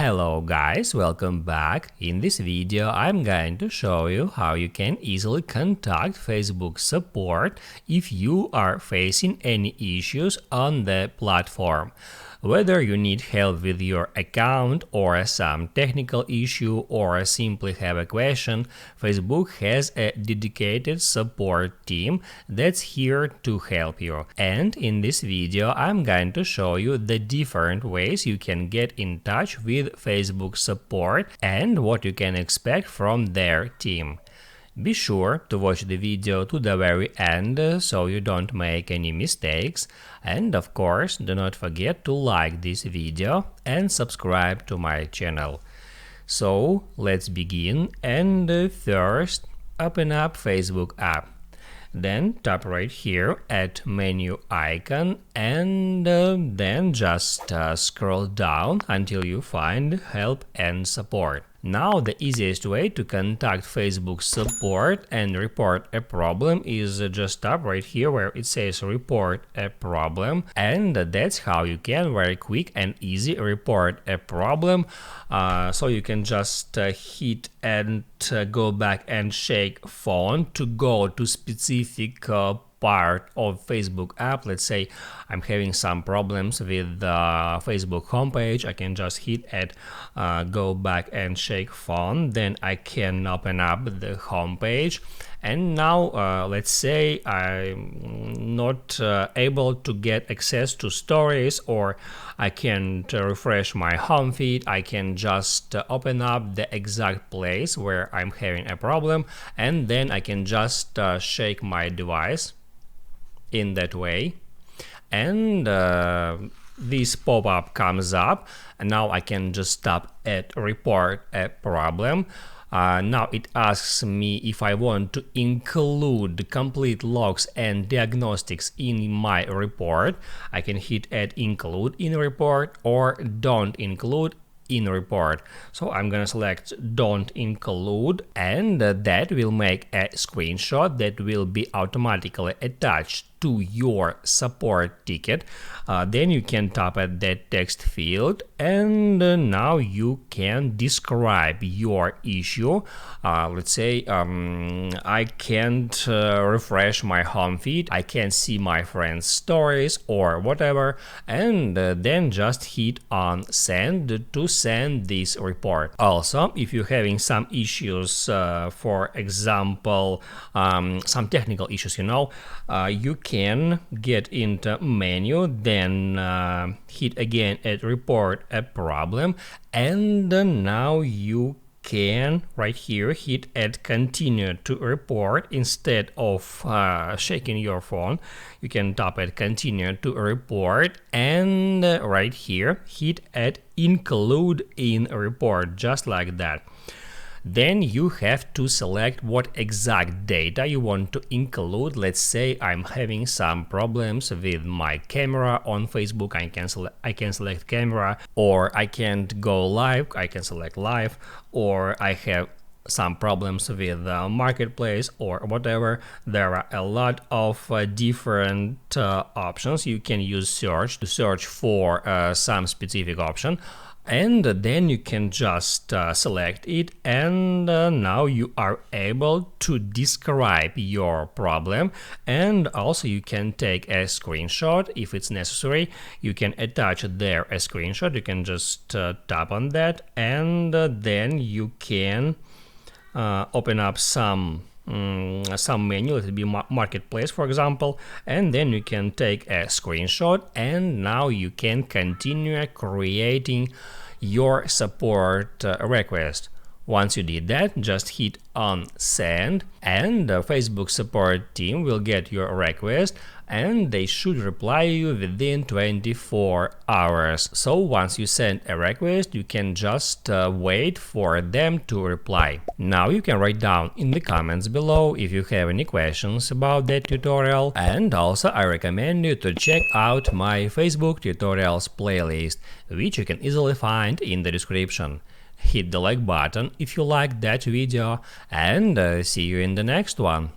Hello guys, welcome back. In this video I'm going to show you how you can easily contact Facebook support if you are facing any issues on the platform. Whether you need help with your account or some technical issue or simply have a question, Facebook has a dedicated support team that's here to help you. And in this video I'm going to show you the different ways you can get in touch with Facebook support and what you can expect from their team. Be sure to watch the video to the very end so you don't make any mistakes, and of course do not forget to like this video and subscribe to my channel. So let's begin, and first open up Facebook app. Then tap right here at menu icon and then just scroll down until you find help and support. Now the easiest way to contact Facebook support and report a problem is just tap right here where it says report a problem, and that's how you can very quick and easy report a problem. So you can just hit and go back and shake phone to go to specific part of Facebook app. Let's say I'm having some problems with the Facebook homepage. I can just hit and go back and shake phone. Then I can open up the homepage. And now let's say I'm not able to get access to stories, or I can't refresh my home feed. I can just open up the exact place where I'm having a problem, and then I can just shake my device in that way, and this pop-up comes up, and now I can just tap at report a problem. Now it asks me if I want to include complete logs and diagnostics in my report. I can hit add include in report or don't include in report. So I'm gonna select don't include, and that will make a screenshot that will be automatically attached to your support ticket. Then you can tap at that text field, and now you can describe your issue. Let's say I can't refresh my home feed, I can't see my friends' stories or whatever, and then just hit on send to send this report. Also, if you're having some issues, for example, some technical issues, you can get into menu, then hit again at report a problem, and now you can right here hit add continue to report. Instead of shaking your phone, you can tap at continue to report, and right here hit add include in report, just like that. Then you have to select what exact data you want to include. Let's say I'm having some problems with my camera on Facebook. I can select camera, or I can't go live. I can select live, or I have some problems with marketplace or whatever. There are a lot of different options. You can use search to search for some specific option, and then you can just select it, and now you are able to describe your problem. And also you can take a screenshot if it's necessary. You can attach there a screenshot. You can just tap on that, and then you can open up some menu. Let it be marketplace, for example, and then you can take a screenshot, and now you can continue creating your support request. Once you did that, just hit on send, and the Facebook support team will get your request, and they should reply you within 24 hours. So once you send a request, you can just wait for them to reply. Now you can write down in the comments below if you have any questions about that tutorial, and also I recommend you to check out my Facebook tutorials playlist, which you can easily find in the description. Hit the like button if you liked that video, and see you in the next one.